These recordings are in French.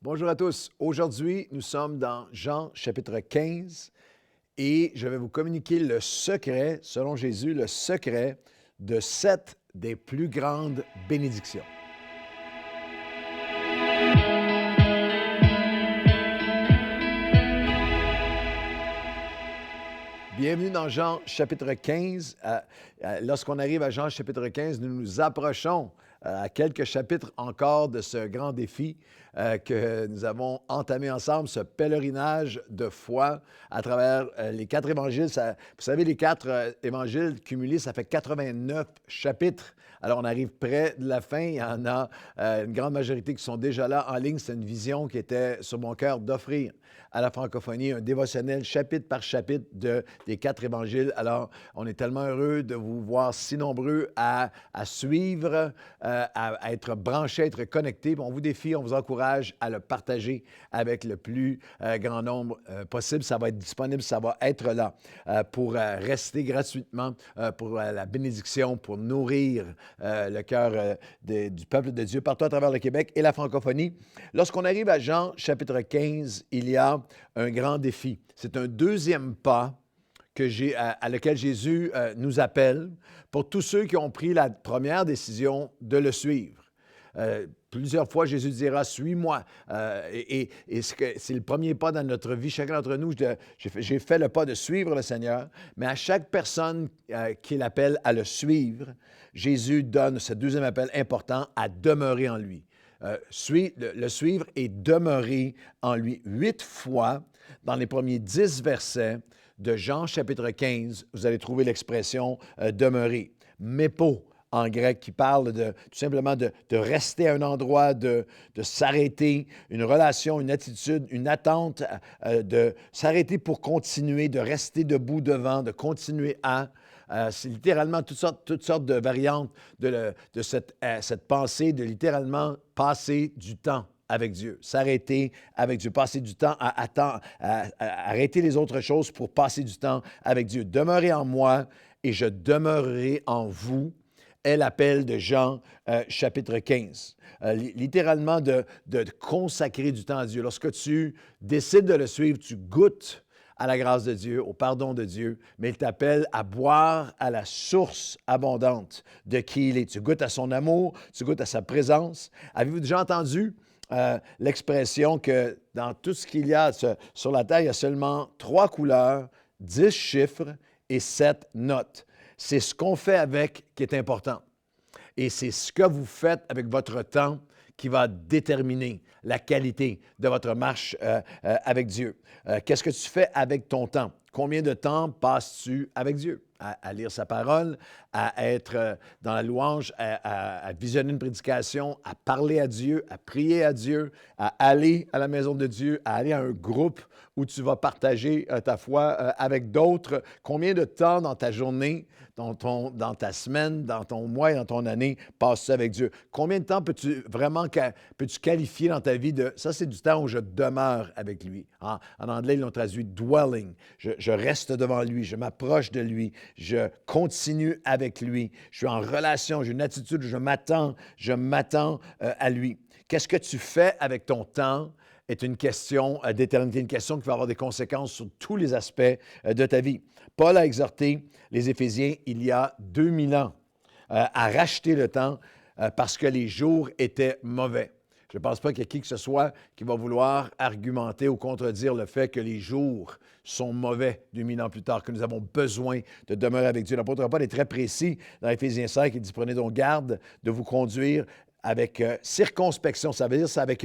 Bonjour à tous. Aujourd'hui, nous sommes dans Jean chapitre 15 et je vais vous communiquer le secret, selon Jésus, le secret de 7 des plus grandes bénédictions. Bienvenue dans Jean chapitre 15. Lorsqu'on arrive à Jean chapitre 15, nous nous approchons à quelques chapitres encore de ce grand défi que nous avons entamé ensemble, ce pèlerinage de foi à travers les 4 évangiles. Vous savez, les 4 évangiles cumulés, ça fait 89 chapitres. Alors, on arrive près de la fin. Il y en a une grande majorité qui sont déjà là en ligne. C'est une vision qui était sur mon cœur d'offrir à la francophonie un dévotionnel chapitre par chapitre des 4 évangiles. Alors, on est tellement heureux de vous voir si nombreux à suivre, à être branchés, à être connectés. On vous défie, on vous encourage à le partager avec le plus grand nombre possible. Ça va être disponible, ça va être là pour rester gratuitement pour la bénédiction, pour nourrir le cœur du peuple de Dieu partout à travers le Québec et la francophonie. Lorsqu'on arrive à Jean chapitre 15, il y a un grand défi. C'est un deuxième pas à lequel Jésus nous appelle pour tous ceux qui ont pris la première décision de le suivre. Plusieurs fois, Jésus dira « Suis-moi ». Et c'est le premier pas dans notre vie. Chacun d'entre nous, j'ai fait le pas de suivre le Seigneur, mais à chaque personne qu'il appelle à le suivre, Jésus donne ce deuxième appel important à demeurer en lui. Le suivre et demeurer en lui. 8 fois, dans les premiers 10 versets de Jean chapitre 15, vous allez trouver l'expression demeurer. Mépo, en grec, qui parle tout simplement de rester à un endroit, de s'arrêter, une relation, une attitude, une attente, de s'arrêter pour continuer, de rester debout devant, de continuer à. C'est littéralement toutes sortes de variantes de cette pensée de littéralement passer du temps avec Dieu, s'arrêter avec Dieu, passer du temps à arrêter les autres choses pour passer du temps avec Dieu. Demeurez en moi et je demeurerai en vous est l'appel de Jean chapitre 15. Littéralement de consacrer du temps à Dieu. Lorsque tu décides de le suivre, tu goûtes à la grâce de Dieu, au pardon de Dieu, mais il t'appelle à boire à la source abondante de qui il est. Tu goûtes à son amour, tu goûtes à sa présence. Avez-vous déjà entendu l'expression que dans tout ce qu'il y a sur la terre, il y a seulement 3 couleurs, 10 chiffres et 7 notes. C'est ce qu'on fait avec qui est important. Et c'est ce que vous faites avec votre temps qui va déterminer la qualité de votre marche avec Dieu. Qu'est-ce que tu fais avec ton temps? Combien de temps passes-tu avec Dieu? À lire sa parole, à être dans la louange, à visionner une prédication, à parler à Dieu, à prier à Dieu, à aller à la maison de Dieu, à aller à un groupe où tu vas partager ta foi avec d'autres. Combien de temps dans ta journée, dans ta semaine, dans ton mois et dans ton année passes-tu avec Dieu? Combien de temps peux-tu qualifier dans ta vie de « ça, c'est du temps où je demeure avec lui ». En anglais, ils l'ont traduit « dwelling ». Je reste devant lui, je m'approche de lui, je continue avec lui, je suis en relation, j'ai une attitude, je m'attends à lui. Qu'est-ce que tu fais avec ton temps est une question d'éternité, une question qui va avoir des conséquences sur tous les aspects de ta vie. Paul a exhorté les Éphésiens il y a 2000 ans à racheter le temps parce que les jours étaient mauvais. Je ne pense pas qu'il y ait qui que ce soit qui va vouloir argumenter ou contredire le fait que les jours sont mauvais 2000 ans plus tard, que nous avons besoin de demeurer avec Dieu. L'apôtre Paul est très précis dans Éphésiens 5, il dit « Prenez donc garde de vous conduire avec circonspection ». Ça veut dire ça avec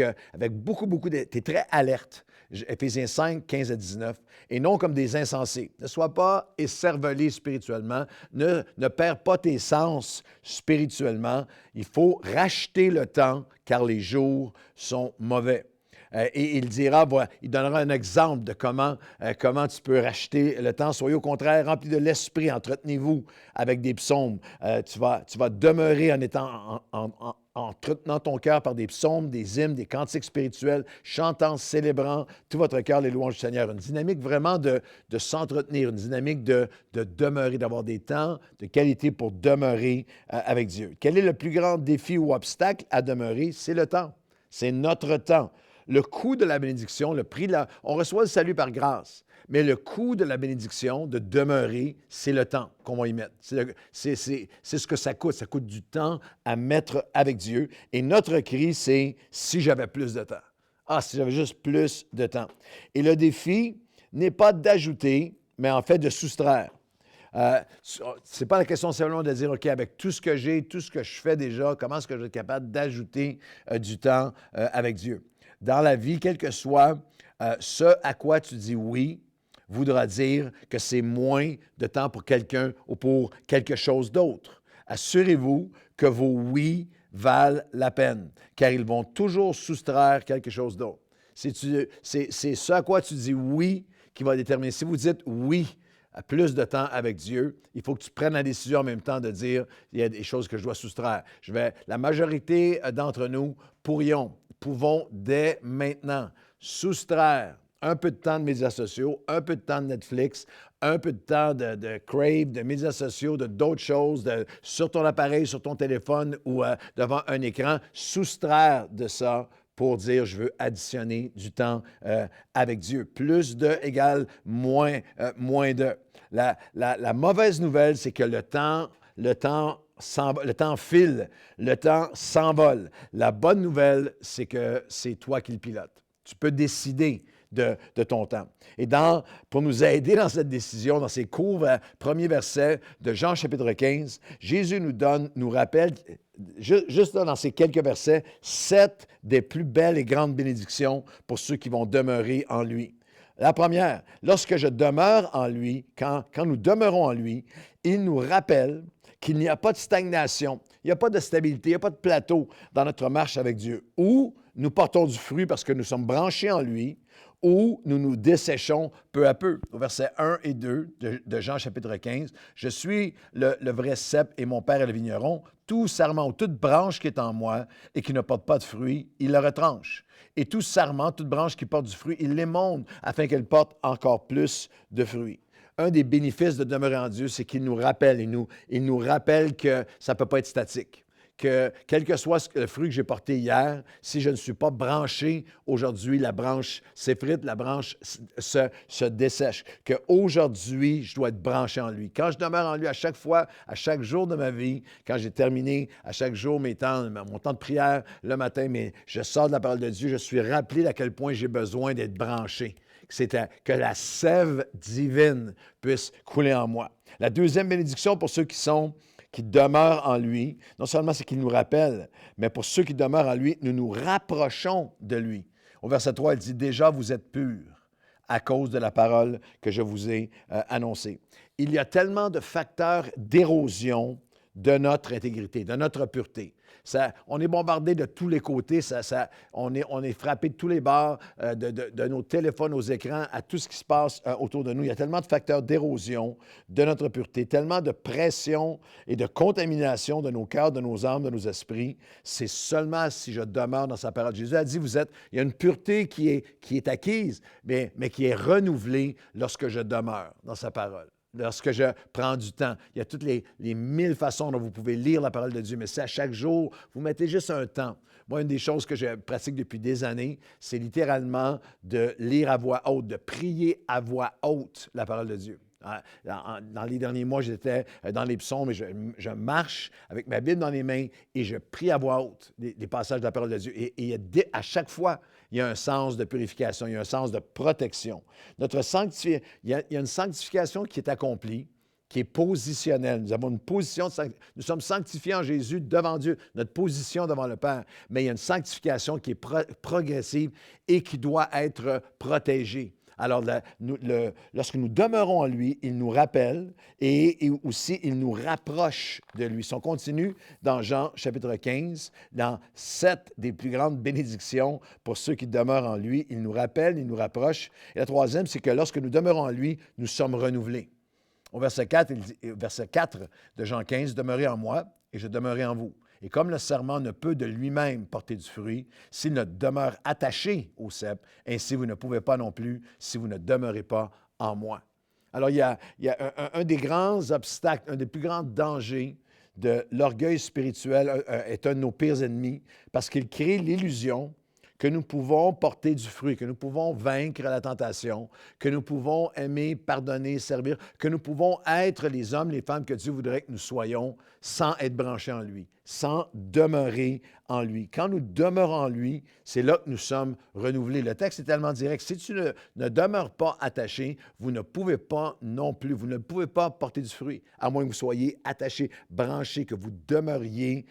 beaucoup de... Tu es très alerte. Éphésiens 5, 15 à 19. Et non comme des insensés. Ne sois pas écervelé spirituellement. Ne perds pas tes sens spirituellement. Il faut racheter le temps car les jours sont mauvais. Et il donnera un exemple de comment tu peux racheter le temps. Soyez au contraire remplis de l'esprit, entretenez-vous avec des psaumes. Tu vas demeurer en étant entretenant ton cœur par des psaumes, des hymnes, des cantiques spirituels, chantant, célébrant tout votre cœur les louanges du Seigneur. Une dynamique vraiment de s'entretenir, une dynamique de demeurer, d'avoir des temps de qualité pour demeurer avec Dieu. Quel est le plus grand défi ou obstacle à demeurer? C'est le temps. C'est notre temps. le coût de la bénédiction, le prix de la... On reçoit le salut par grâce, mais le coût de la bénédiction, de demeurer, c'est le temps qu'on va y mettre. C'est ce que ça coûte. Ça coûte du temps à mettre avec Dieu. Et notre cri, c'est « si j'avais plus de temps ». Ah, si j'avais juste plus de temps. Et le défi n'est pas d'ajouter, mais en fait de soustraire. Ce n'est pas la question simplement de dire, OK, avec tout ce que j'ai, tout ce que je fais déjà, comment est-ce que je vais être capable d'ajouter du temps avec Dieu? Dans la vie, quel que soit ce à quoi tu dis oui, voudra dire que c'est moins de temps pour quelqu'un ou pour quelque chose d'autre. Assurez-vous que vos oui valent la peine, car ils vont toujours soustraire quelque chose d'autre. C'est ce à quoi tu dis oui qui va déterminer. Si vous dites oui à plus de temps avec Dieu, il faut que tu prennes la décision en même temps de dire, il y a des choses que je dois soustraire. La majorité d'entre nous pouvons dès maintenant soustraire un peu de temps de médias sociaux, un peu de temps de Netflix, un peu de temps de Crave, de médias sociaux, d'autres choses, sur ton appareil, sur ton téléphone ou devant un écran, soustraire de ça pour dire je veux additionner du temps avec Dieu. Plus de égale moins de. La mauvaise nouvelle, c'est que le temps file, le temps s'envole. La bonne nouvelle, c'est que c'est toi qui le pilotes. Tu peux décider de ton temps. Et pour nous aider dans cette décision, dans ces courts premiers versets de Jean chapitre 15, Jésus nous rappelle, juste là, dans ces quelques versets, 7 des plus belles et grandes bénédictions pour ceux qui vont demeurer en lui. La première, lorsque je demeure en lui, quand nous demeurons en lui, il nous rappelle qu'il n'y a pas de stagnation, il n'y a pas de stabilité, il n'y a pas de plateau dans notre marche avec Dieu. Ou nous portons du fruit parce que nous sommes branchés en lui, ou nous nous desséchons peu à peu. Au verset 1 et 2 de Jean chapitre 15, « Je suis le vrai cep et mon Père est le vigneron. Tout sarment ou toute branche qui est en moi et qui ne porte pas de fruit, il le retranche. Et tout sarment, toute branche qui porte du fruit, il l'émonde afin qu'elle porte encore plus de fruits. » Un des bénéfices de demeurer en Dieu, c'est qu'il nous rappelle, il nous rappelle que ça ne peut pas être statique. Que quel que soit le fruit que j'ai porté hier, si je ne suis pas branché aujourd'hui, la branche s'effrite, la branche se dessèche. Qu'aujourd'hui, je dois être branché en lui. Quand je demeure en lui à chaque fois, à chaque jour de ma vie, quand j'ai terminé à chaque jour mon temps de prière le matin, mais je sors de la parole de Dieu, je suis rappelé à quel point j'ai besoin d'être branché. Que la sève divine puisse couler en moi. La deuxième bénédiction pour ceux qui demeurent en lui, non seulement c'est qu'il nous rappelle, mais pour ceux qui demeurent en lui, nous nous rapprochons de lui. Au verset 3, il dit « Déjà, vous êtes purs à cause de la parole que je vous ai annoncée. » Il y a tellement de facteurs d'érosion de notre intégrité, de notre pureté. On est bombardé de tous les côtés, on est frappé de tous les bords, de nos téléphones aux écrans, à tout ce qui se passe autour de nous. Il y a tellement de facteurs d'érosion de notre pureté, tellement de pression et de contamination de nos cœurs, de nos âmes, de nos esprits. C'est seulement si je demeure dans sa parole. Jésus a dit, il y a une pureté qui est acquise, mais qui est renouvelée lorsque je demeure dans sa parole. Lorsque je prends du temps, il y a toutes les 1000 façons dont vous pouvez lire la parole de Dieu, mais c'est à chaque jour, vous mettez juste un temps. Moi, une des choses que je pratique depuis des années, c'est littéralement de lire à voix haute, de prier à voix haute la parole de Dieu. Dans les derniers mois, j'étais dans les psaumes et je marche avec ma Bible dans les mains et je prie à voix haute des passages de la parole de Dieu. Et à chaque fois, il y a un sens de purification, il y a un sens de protection. Il y a une sanctification qui est accomplie, qui est positionnelle. Nous avons une position, nous sommes sanctifiés en Jésus devant Dieu, notre position devant le Père. Mais il y a une sanctification qui est progressive et qui doit être protégée. Alors, lorsque nous demeurons en lui, il nous rappelle et aussi il nous rapproche de lui. Si on continue dans Jean chapitre 15, dans 7 des plus grandes bénédictions pour ceux qui demeurent en lui, il nous rappelle, il nous rapproche. Et la troisième, c'est que lorsque nous demeurons en lui, nous sommes renouvelés. Au verset 4 de Jean 15, « Demeurez en moi et je demeurerai en vous. Et comme le serment ne peut de lui-même porter du fruit s'il ne demeure attaché au cep, ainsi vous ne pouvez pas non plus si vous ne demeurez pas en moi. » Alors, il y a un des grands obstacles, un des plus grands dangers de l'orgueil spirituel est un de nos pires ennemis parce qu'il crée l'illusion que nous pouvons porter du fruit, que nous pouvons vaincre la tentation, que nous pouvons aimer, pardonner, servir, que nous pouvons être les hommes, les femmes que Dieu voudrait que nous soyons sans être branchés en lui, sans demeurer en lui. Quand nous demeurons en lui, c'est là que nous sommes renouvelés. Le texte est tellement direct. Si tu ne demeures pas attaché, vous ne pouvez pas non plus, vous ne pouvez pas porter du fruit, à moins que vous soyez attaché, branché, que vous demeuriez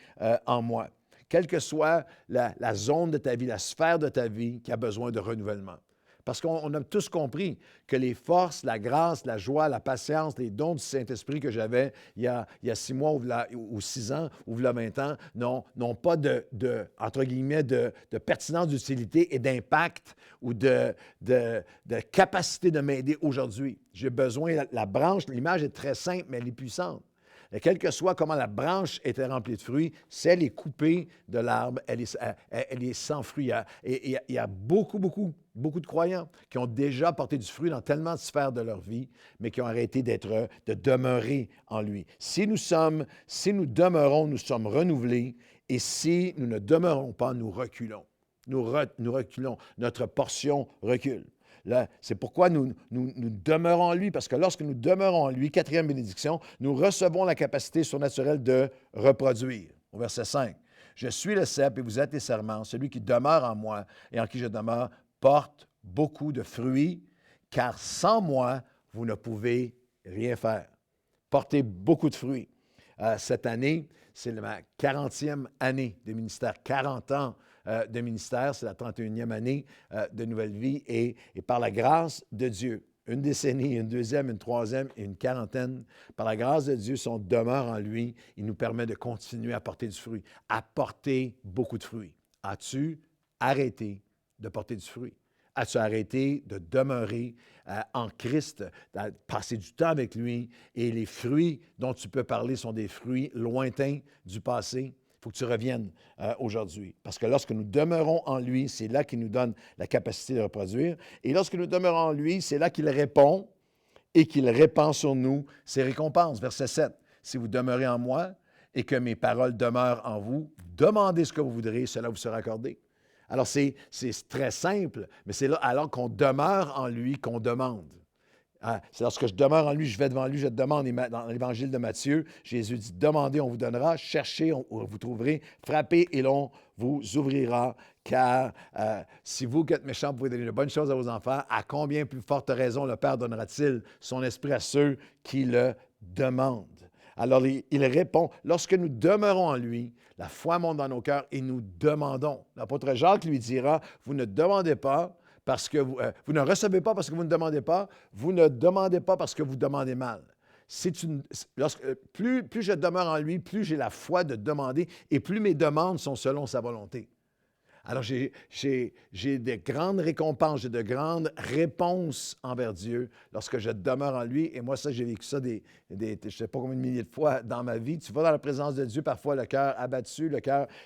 en moi. Quelle que soit la zone de ta vie, la sphère de ta vie qui a besoin de renouvellement. Parce qu'on a tous compris que les forces, la grâce, la joie, la patience, les dons du Saint-Esprit que j'avais il y a 6 mois ou 6 ans ou 20 ans n'ont pas entre guillemets, de pertinence, d'utilité et d'impact ou de capacité de m'aider aujourd'hui. J'ai besoin, la branche, l'image est très simple, mais elle est puissante. Et quel que soit comment la branche était remplie de fruits, si elle est coupée de l'arbre, elle est sans fruits. Et il y a beaucoup de croyants qui ont déjà porté du fruit dans tellement de sphères de leur vie, mais qui ont arrêté de demeurer en lui. Si nous demeurons, nous sommes renouvelés, et si nous ne demeurons pas, nous reculons. Nous reculons. Notre portion recule. Là, c'est pourquoi nous demeurons en lui, parce que lorsque nous demeurons en lui, 4e bénédiction, nous recevons la capacité surnaturelle de reproduire. Au verset 5, « Je suis le cep et vous êtes les serments, celui qui demeure en moi et en qui je demeure porte beaucoup de fruits, car sans moi, vous ne pouvez rien faire. » Portez beaucoup de fruits. Cette année, c'est ma 40e année de ministère, 40 ans de ministère, c'est la 31e année de Nouvelle Vie et par la grâce de Dieu, une décennie, une deuxième, une troisième et une quarantaine, par la grâce de Dieu, si on demeure en lui, il nous permet de continuer à porter du fruit, à porter beaucoup de fruits. As-tu arrêté de porter du fruit? As-tu arrêté de demeurer en Christ, de passer du temps avec lui et les fruits dont tu peux parler sont des fruits lointains du passé? Il faut que tu reviennes aujourd'hui. Parce que lorsque nous demeurons en lui, c'est là qu'il nous donne la capacité de reproduire. Et lorsque nous demeurons en lui, c'est là qu'il répond et qu'il répand sur nous ses récompenses. Verset 7. « Si vous demeurez en moi et que mes paroles demeurent en vous, demandez ce que vous voudrez, cela vous sera accordé. » Alors, c'est très simple, mais c'est là, alors qu'on demeure en lui, qu'on demande. C'est lorsque je demeure en lui, je vais devant lui, je demande. Dans l'Évangile de Matthieu, Jésus dit, « Demandez, on vous donnera, cherchez, vous trouverez, frappez et l'on vous ouvrira, car si vous qui êtes méchants, vous pouvez donner de bonnes choses à vos enfants, à combien plus forte raison le Père donnera-t-il son esprit à ceux qui le demandent? » Alors, il répond, lorsque nous demeurons en lui, la foi monte dans nos cœurs et nous demandons. L'apôtre Jacques lui dira, vous ne demandez pas parce que vous ne recevez pas parce que vous ne demandez pas, vous ne demandez pas parce que vous demandez mal. Plus je demeure en lui, plus j'ai la foi de demander et plus mes demandes sont selon sa volonté. Alors, j'ai de grandes récompenses, j'ai de grandes réponses envers Dieu lorsque je demeure en lui. Et moi, ça, j'ai vécu ça je ne sais pas combien de milliers de fois dans ma vie. Tu vas dans la présence de Dieu, parfois le cœur abattu,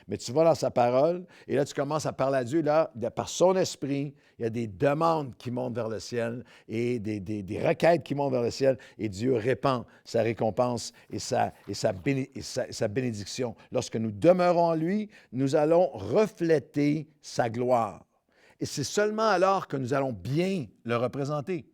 mais tu vas dans sa parole et là, tu commences à parler à Dieu. Là, par son esprit, il y a des demandes qui montent vers le ciel et des requêtes qui montent vers le ciel et Dieu répand sa récompense et sa bénédiction. Lorsque nous demeurons en lui, nous allons refléter sa gloire. Et c'est seulement alors que nous allons bien le représenter.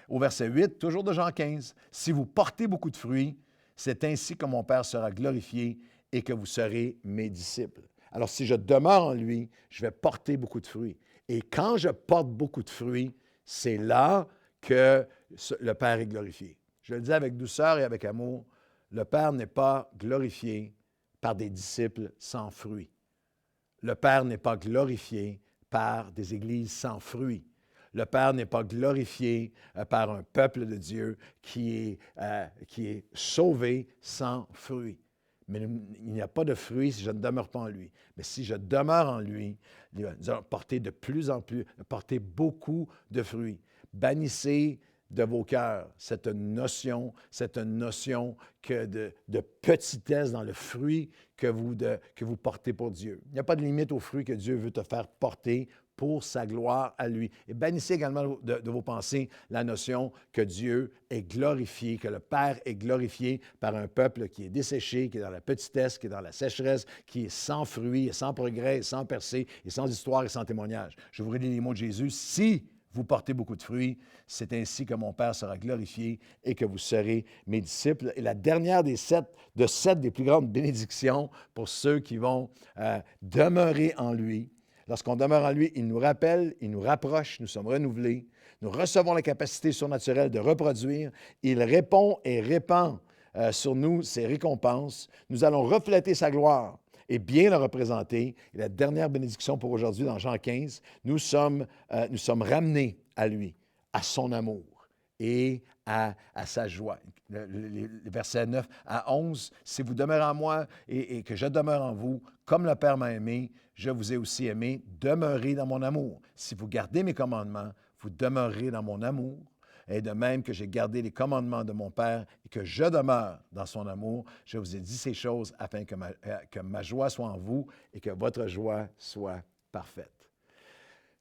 Au verset 8, toujours de Jean 15, « Si vous portez beaucoup de fruits, c'est ainsi que mon Père sera glorifié et que vous serez mes disciples. » Alors, si je demeure en lui, je vais porter beaucoup de fruits. Et quand je porte beaucoup de fruits, c'est là que le Père est glorifié. Je le dis avec douceur et avec amour, le Père n'est pas glorifié par des disciples sans fruits. Le Père n'est pas glorifié par des églises sans fruits. Le Père n'est pas glorifié par un peuple de Dieu qui est sauvé sans fruits. Mais il n'y a pas de fruits si je ne demeure pas en lui. Mais si je demeure en lui, nous allons porter de plus en plus, porter beaucoup de fruits. Bannissez de vos cœurs cette notion de petitesse dans le fruit que vous portez pour Dieu. Il n'y a pas de limite au fruit que Dieu veut te faire porter pour sa gloire à lui. Et bannissez également de vos pensées la notion que Dieu est glorifié, que le Père est glorifié par un peuple qui est desséché, qui est dans la petitesse, qui est dans la sécheresse, qui est sans fruits, et sans progrès, et sans percée, et sans histoire et sans témoignage. Je vous relis les mots de Jésus. Si vous portez beaucoup de fruits, c'est ainsi que mon Père sera glorifié et que vous serez mes disciples. Et la dernière des sept des plus grandes bénédictions pour ceux qui vont demeurer en lui. Lorsqu'on demeure en lui, il nous rappelle, il nous rapproche, nous sommes renouvelés, nous recevons la capacité surnaturelle de reproduire, il répond et répand sur nous ses récompenses, nous allons refléter sa gloire et bien le représenter. Et la dernière bénédiction pour aujourd'hui, dans Jean 15, nous sommes ramenés à lui, à son amour et à sa joie. Les versets 9 à 11, « Si vous demeurez en moi et que je demeure en vous, comme le Père m'a aimé, je vous ai aussi aimé, demeurez dans mon amour. Si vous gardez mes commandements, vous demeurerez dans mon amour. Et de même que j'ai gardé les commandements de mon Père et que je demeure dans son amour, je vous ai dit ces choses afin que ma joie soit en vous et que votre joie soit parfaite. »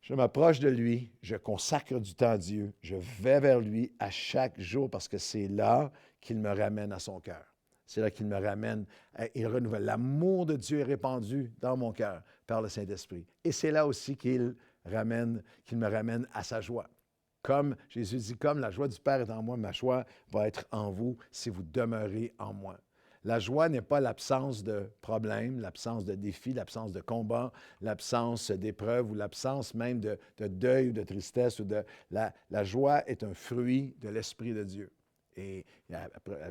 Je m'approche de lui, je consacre du temps à Dieu, je vais vers lui à chaque jour parce que c'est là qu'il me ramène à son cœur. C'est là qu'il me ramène, il renouvelle. L'amour de Dieu est répandu dans mon cœur par le Saint-Esprit. Et c'est là aussi qu'il me ramène à sa joie. Comme Jésus dit, comme la joie du Père est en moi, ma joie va être en vous si vous demeurez en moi. La joie n'est pas l'absence de problèmes, l'absence de défis, l'absence de combats, l'absence d'épreuves ou l'absence même de deuil ou de tristesse. La joie est un fruit de l'Esprit de Dieu. Et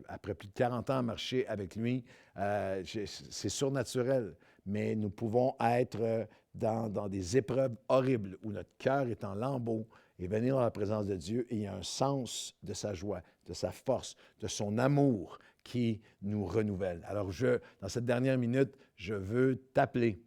après plus de 40 ans à marcher avec lui, c'est surnaturel, mais nous pouvons être dans des épreuves horribles où notre cœur est en lambeaux et venir dans la présence de Dieu et il y a un sens de sa joie, de sa force, de son amour qui nous renouvelle. Alors, dans cette dernière minute, je veux t'appeler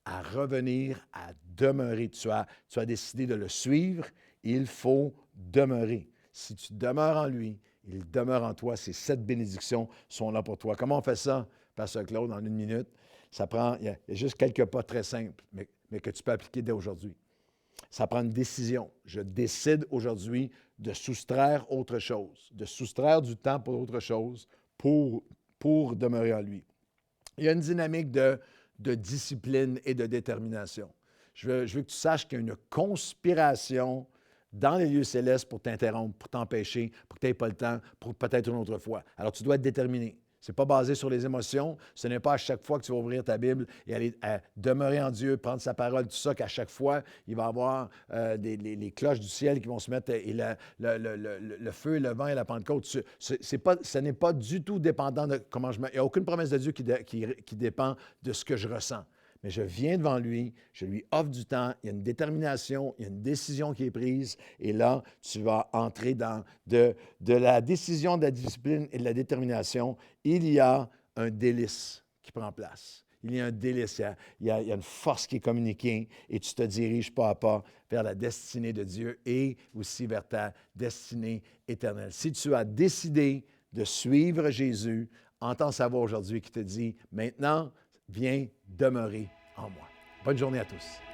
à revenir, à demeurer. Tu as décidé de le suivre, il faut demeurer. Si tu demeures en lui, il demeure en toi. Ces 7 bénédictions sont là pour toi. Comment on fait ça, Pasteur Claude, en 1 minute? Il y a juste quelques pas très simples, mais que tu peux appliquer dès aujourd'hui. Ça prend une décision. Je décide aujourd'hui de soustraire autre chose, de soustraire du temps pour autre chose pour demeurer en lui. Il y a une dynamique de discipline et de détermination. Je veux que tu saches qu'il y a une conspiration dans les lieux célestes pour t'interrompre, pour t'empêcher, pour que tu n'aies pas le temps, pour peut-être une autre fois. Alors, tu dois être déterminé. Ce n'est pas basé sur les émotions. Ce n'est pas à chaque fois que tu vas ouvrir ta Bible et aller demeurer en Dieu, prendre sa parole, tout ça, qu'à chaque fois, il va y avoir les cloches du ciel qui vont se mettre et le feu, le vent et la Pentecôte. Ce n'est pas du tout dépendant de comment je me... Il n'y a aucune promesse de Dieu qui dépend de ce que je ressens. Mais je viens devant lui, je lui offre du temps, il y a une détermination, il y a une décision qui est prise, et là, tu vas entrer dans de la décision, de la discipline et de la détermination. Il y a un délice qui prend place. Il y a un délice, il y a une force qui est communiquée, et tu te diriges pas à pas vers la destinée de Dieu et aussi vers ta destinée éternelle. Si tu as décidé de suivre Jésus, entends sa voix aujourd'hui qui te dit, maintenant, viens demeurer en moi. Bonne journée à tous.